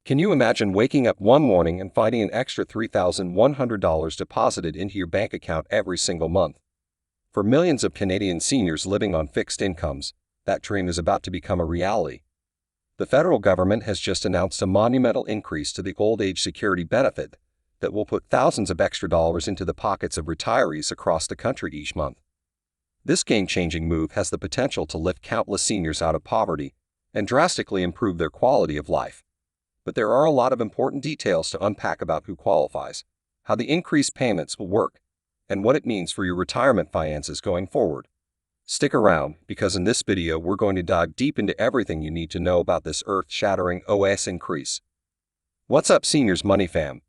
Can you imagine waking up one morning and finding an extra $3,100 deposited into your bank account every single month? For millions of Canadian seniors living on fixed incomes, that dream is about to become a reality. The federal government has just announced a monumental increase to the old age security benefit that will put thousands of extra dollars into the pockets of retirees across the country each month. This game-changing move has the potential to lift countless seniors out of poverty and drastically improve their quality of life. But there are a lot of important details to unpack about who qualifies, how the increased payments will work, and what it means for your retirement finances going forward. Stick around, because in this video we're going to dive deep into everything you need to know about this earth-shattering OAS increase. What's up, Seniors Money fam?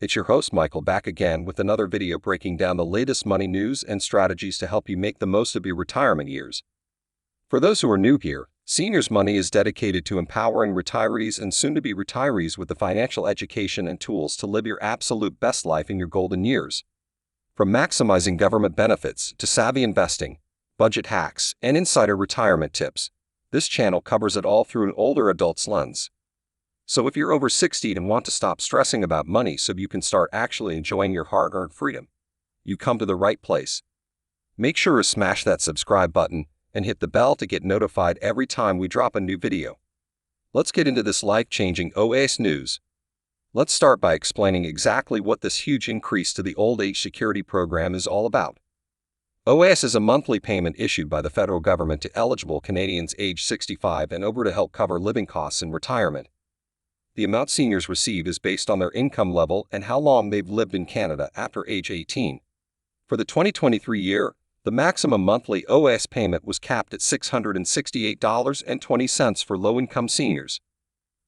It's your host Michael back again with another video breaking down the latest money news and strategies to help you make the most of your retirement years. For those who are new here, Seniors Money is dedicated to empowering retirees and soon-to-be retirees with the financial education and tools to live your absolute best life in your golden years. From maximizing government benefits to savvy investing, budget hacks, and insider retirement tips, this channel covers it all through an older adult's lens. So if you're over 60 and want to stop stressing about money so you can start actually enjoying your hard-earned freedom, you come to the right place. Make sure to smash that subscribe button and hit the bell to get notified every time we drop a new video. Let's get into this life-changing OAS news. Let's start by explaining exactly what this huge increase to the old age security program is all about. OAS is a monthly payment issued by the federal government to eligible Canadians aged 65 and over to help cover living costs in retirement. The amount seniors receive is based on their income level and how long they've lived in Canada after age 18. For the 2023 year, the maximum monthly OAS payment was capped at $668.20 for low-income seniors.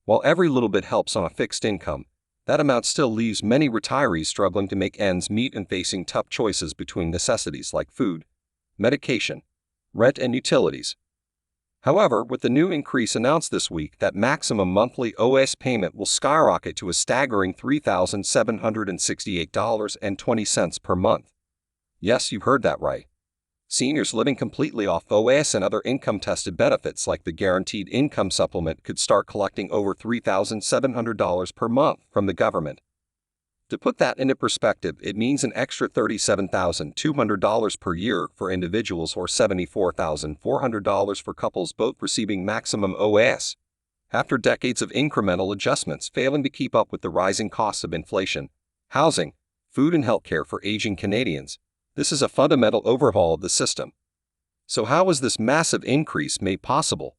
While every little bit helps on a fixed income, that amount still leaves many retirees struggling to make ends meet and facing tough choices between necessities like food, medication, rent, and utilities. However, with the new increase announced this week, that maximum monthly OAS payment will skyrocket to a staggering $3,768.20 per month. Yes, you heard that right. Seniors living completely off OAS and other income-tested benefits like the Guaranteed Income Supplement could start collecting over $3,700 per month from the government. To put that into perspective, it means an extra $37,200 per year for individuals or $74,400 for couples both receiving maximum OAS. After decades of incremental adjustments failing to keep up with the rising costs of inflation, housing, food, and healthcare for aging Canadians, this is a fundamental overhaul of the system. So how was this massive increase made possible?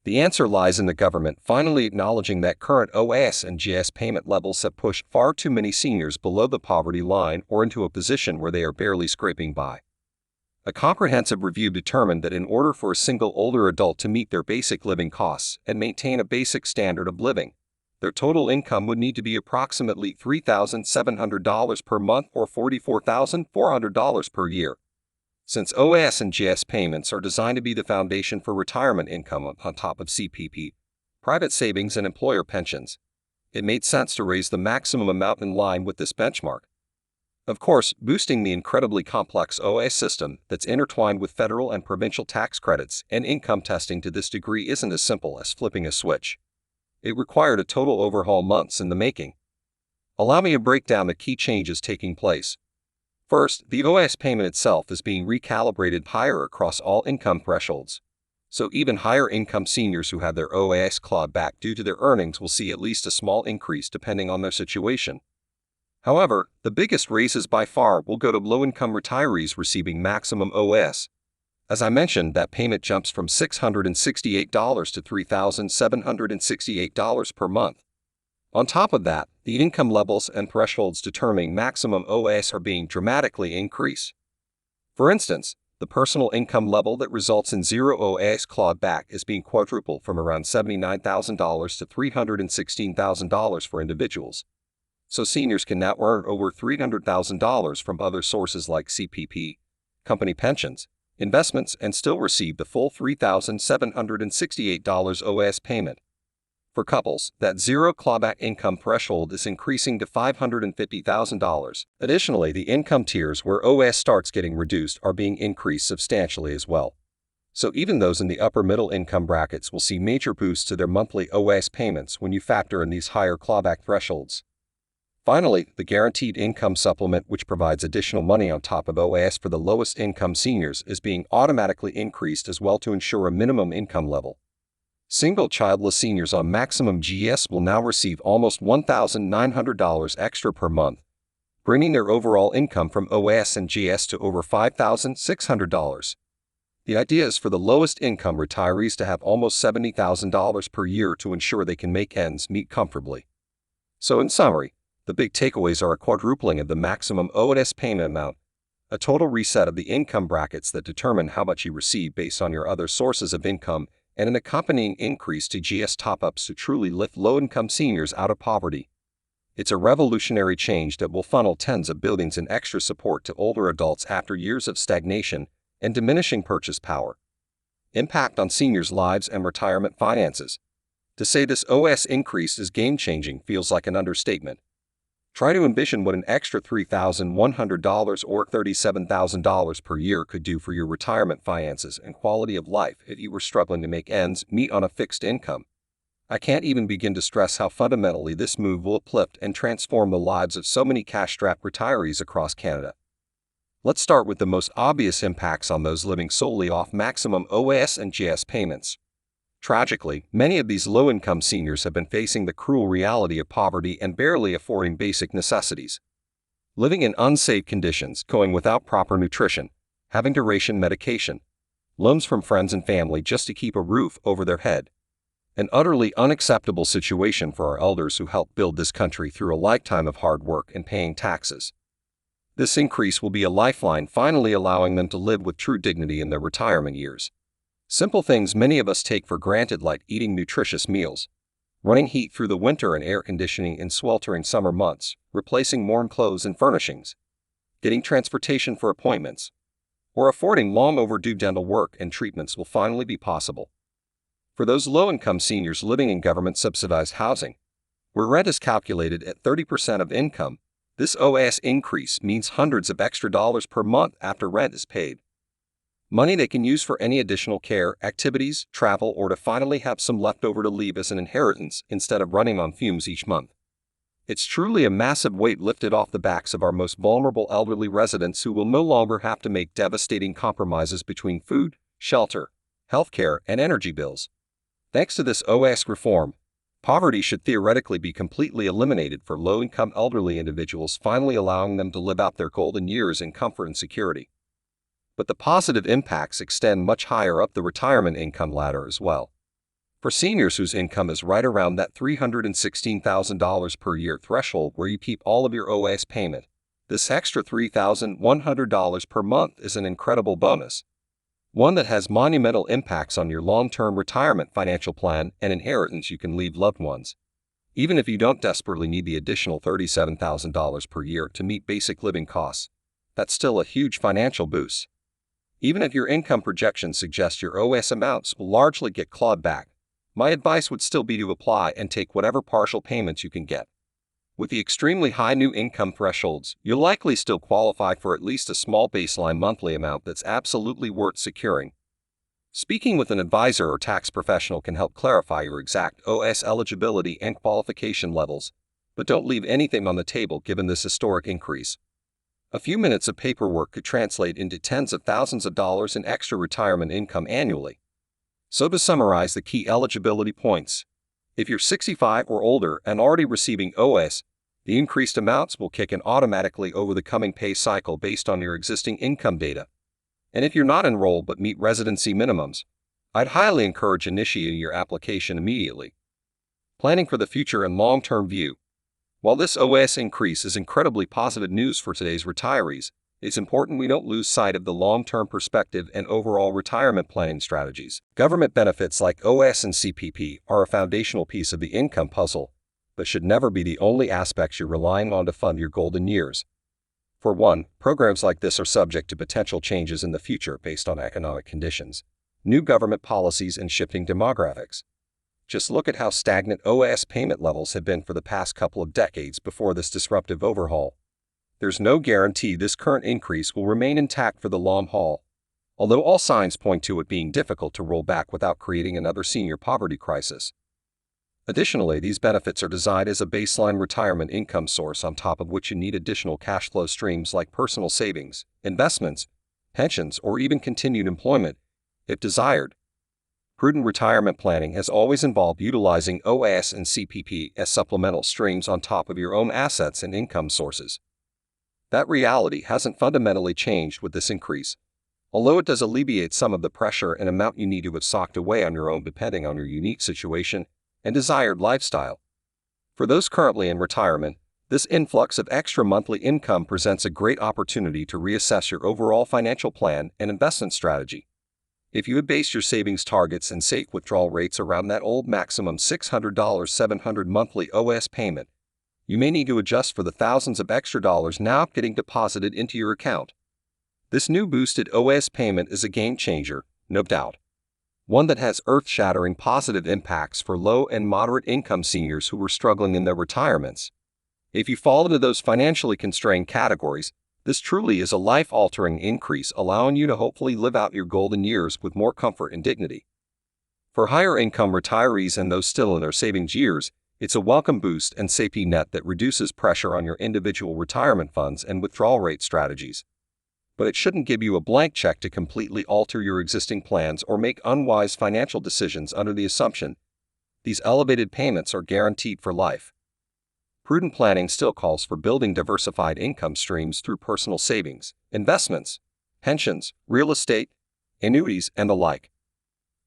The answer lies in the government finally acknowledging that current OAS and GS payment levels have pushed far too many seniors below the poverty line or into a position where they are barely scraping by. A comprehensive review determined that in order for a single older adult to meet their basic living costs and maintain a basic standard of living, their total income would need to be approximately $3,700 per month or $44,400 per year. Since OAS and GS payments are designed to be the foundation for retirement income on top of CPP, private savings, and employer pensions, it made sense to raise the maximum amount in line with this benchmark. Of course, boosting the incredibly complex OAS system that's intertwined with federal and provincial tax credits and income testing to this degree isn't as simple as flipping a switch. It required a total overhaul months in the making. Allow me to break down the key changes taking place. First, the OAS payment itself is being recalibrated higher across all income thresholds. So even higher income seniors who have their OAS clawed back due to their earnings will see at least a small increase depending on their situation. However, the biggest raises by far will go to low-income retirees receiving maximum OAS. As I mentioned, that payment jumps from $668 to $3,768 per month. On top of that, the income levels and thresholds determining maximum OAS are being dramatically increased. For instance, the personal income level that results in zero OAS clawed back is being quadrupled from around $79,000 to $316,000 for individuals. So seniors can now earn over $300,000 from other sources like CPP, company pensions, investments, and still receive the full $3,768 OAS payment. For couples, that zero clawback income threshold is increasing to $550,000. Additionally, the income tiers where OAS starts getting reduced are being increased substantially as well. So even those in the upper middle income brackets will see major boosts to their monthly OAS payments when you factor in these higher clawback thresholds. Finally, the Guaranteed Income Supplement, which provides additional money on top of OAS for the lowest income seniors, is being automatically increased as well to ensure a minimum income level. Single childless seniors on maximum GS will now receive almost $1,900 extra per month, bringing their overall income from OAS and GS to over $5,600. The idea is for the lowest income retirees to have almost $70,000 per year to ensure they can make ends meet comfortably. So in summary, the big takeaways are a quadrupling of the maximum OAS payment amount, a total reset of the income brackets that determine how much you receive based on your other sources of income, and an accompanying increase to GS top-ups to truly lift low-income seniors out of poverty. It's a revolutionary change that will funnel tens of billions in extra support to older adults after years of stagnation and diminishing purchase power. Impact on seniors' lives and retirement finances. To say this OAS increase is game-changing feels like an understatement. Try to envision what an extra $3,100 or $37,000 per year could do for your retirement finances and quality of life if you were struggling to make ends meet on a fixed income. I can't even begin to stress how fundamentally this move will uplift and transform the lives of so many cash-strapped retirees across Canada. Let's start with the most obvious impacts on those living solely off maximum OAS and GS payments. Tragically, many of these low-income seniors have been facing the cruel reality of poverty and barely affording basic necessities. Living in unsafe conditions, going without proper nutrition, having to ration medication, loans from friends and family just to keep a roof over their head. An utterly unacceptable situation for our elders who helped build this country through a lifetime of hard work and paying taxes. This increase will be a lifeline, finally allowing them to live with true dignity in their retirement years. Simple things many of us take for granted, like eating nutritious meals, running heat through the winter and air conditioning in sweltering summer months, replacing worn clothes and furnishings, getting transportation for appointments, or affording long overdue dental work and treatments will finally be possible. For those low-income seniors living in government-subsidized housing, where rent is calculated at 30% of income, this OAS increase means hundreds of extra dollars per month after rent is paid. Money they can use for any additional care, activities, travel, or to finally have some left over to leave as an inheritance instead of running on fumes each month. It's truly a massive weight lifted off the backs of our most vulnerable elderly residents who will no longer have to make devastating compromises between food, shelter, healthcare, and energy bills. Thanks to this OAS reform, poverty should theoretically be completely eliminated for low-income elderly individuals, finally allowing them to live out their golden years in comfort and security. But the positive impacts extend much higher up the retirement income ladder as well. For seniors whose income is right around that $316,000 per year threshold where you keep all of your OAS payment, this extra $3,100 per month is an incredible bonus. One that has monumental impacts on your long-term retirement financial plan and inheritance you can leave loved ones. Even if you don't desperately need the additional $37,000 per year to meet basic living costs, that's still a huge financial boost. Even if your income projections suggest your OAS amounts will largely get clawed back, my advice would still be to apply and take whatever partial payments you can get. With the extremely high new income thresholds, you'll likely still qualify for at least a small baseline monthly amount that's absolutely worth securing. Speaking with an advisor or tax professional can help clarify your exact OAS eligibility and qualification levels, but don't leave anything on the table given this historic increase. A few minutes of paperwork could translate into tens of thousands of dollars in extra retirement income annually. So to summarize the key eligibility points, if you're 65 or older and already receiving OAS, the increased amounts will kick in automatically over the coming pay cycle based on your existing income data. And if you're not enrolled but meet residency minimums, I'd highly encourage initiating your application immediately. Planning for the future and long-term view. While this OAS increase is incredibly positive news for today's retirees, it's important we don't lose sight of the long-term perspective and overall retirement planning strategies. Government benefits like OAS and CPP are a foundational piece of the income puzzle, but should never be the only aspects you're relying on to fund your golden years. For one, programs like this are subject to potential changes in the future based on economic conditions, new government policies, and shifting demographics. Just look at how stagnant OAS payment levels have been for the past couple of decades before this disruptive overhaul. There's no guarantee this current increase will remain intact for the long haul. although all signs point to it being difficult to roll back without creating another senior poverty crisis. Additionally, these benefits are designed as a baseline retirement income source on top of which you need additional cash flow streams like personal savings, investments, pensions, or even continued employment, if desired. Prudent retirement planning has always involved utilizing OAS and CPP as supplemental streams on top of your own assets and income sources. That reality hasn't fundamentally changed with this increase, although it does alleviate some of the pressure and amount you need to have socked away on your own depending on your unique situation and desired lifestyle. For those currently in retirement, this influx of extra monthly income presents a great opportunity to reassess your overall financial plan and investment strategy. If you had based your savings targets and safe withdrawal rates around that old maximum $600 $700 monthly OAS payment, you may need to adjust for the thousands of extra dollars now getting deposited into your account. This new boosted OAS payment is a game changer, no doubt. One that has earth-shattering positive impacts for low and moderate income seniors who are struggling in their retirements. If you fall into those financially constrained categories, this truly is a life-altering increase, allowing you to hopefully live out your golden years with more comfort and dignity. For higher-income retirees and those still in their savings years, it's a welcome boost and safety net that reduces pressure on your individual retirement funds and withdrawal rate strategies. But it shouldn't give you a blank check to completely alter your existing plans or make unwise financial decisions under the assumption these elevated payments are guaranteed for life. Prudent planning still calls for building diversified income streams through personal savings, investments, pensions, real estate, annuities, and the like.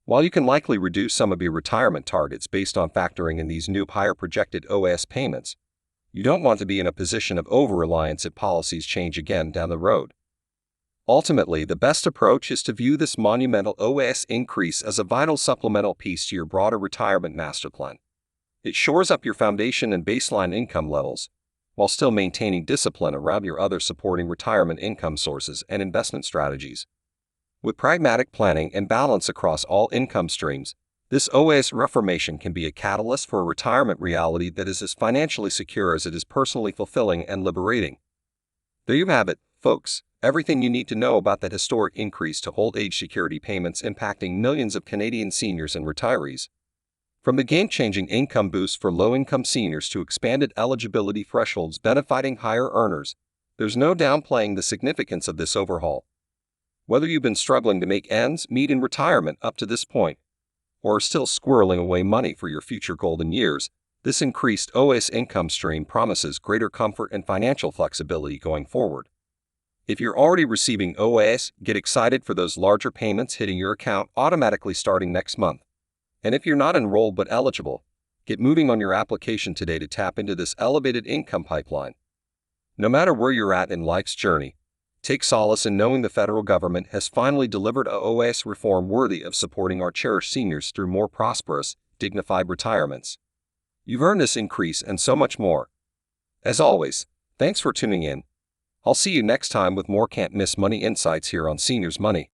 While you can likely reduce some of your retirement targets based on factoring in these new higher projected OAS payments, you don't want to be in a position of over-reliance if policies change again down the road. Ultimately, the best approach is to view this monumental OAS increase as a vital supplemental piece to your broader retirement master plan. It shores up your foundation and baseline income levels, while still maintaining discipline around your other supporting retirement income sources and investment strategies. With pragmatic planning and balance across all income streams, this OAS reformation can be a catalyst for a retirement reality that is as financially secure as it is personally fulfilling and liberating. There you have it, folks. Everything you need to know about that historic increase to old age security payments impacting millions of Canadian seniors and retirees. From the game-changing income boost for low-income seniors to expanded eligibility thresholds benefiting higher earners, there's no downplaying the significance of this overhaul. Whether you've been struggling to make ends meet in retirement up to this point, or are still squirreling away money for your future golden years, this increased OAS income stream promises greater comfort and financial flexibility going forward. If you're already receiving OAS, get excited for those larger payments hitting your account automatically starting next month. And if you're not enrolled but eligible, get moving on your application today to tap into this elevated income pipeline. No matter where you're at in life's journey, take solace in knowing the federal government has finally delivered a OAS reform worthy of supporting our cherished seniors through more prosperous, dignified retirements. You've earned this increase and so much more. As always, thanks for tuning in. I'll see you next time with more can't-miss money insights here on Seniors Money.